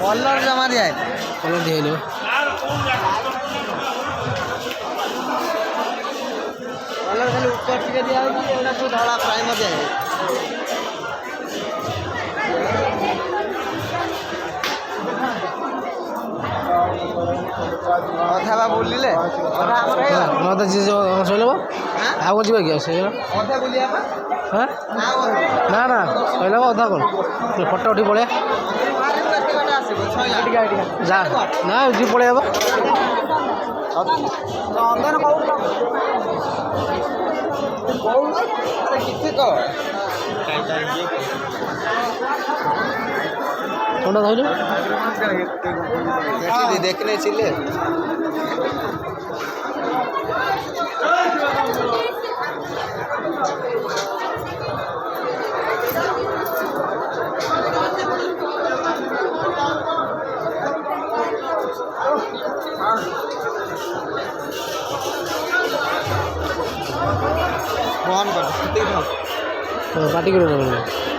colour জমা দিয়ে colour দিয়ে নেব কলর খালি উপর থেকে দেওয়া হয়েছে এগুলো সব ধরা প্রাইমার দেওয়া যায় কথা বা বললিলে কথা আমার আমাদের যে চলে আগে যাবে কি আছে কথা বলি হ্যাঁ না না চলে অধা কর ফটো উঠি পড়ে যা না উঠি পড়ে যাব কোনটা ধরল দেখলে ছিলে বহন কর পার্টি করে নেবেন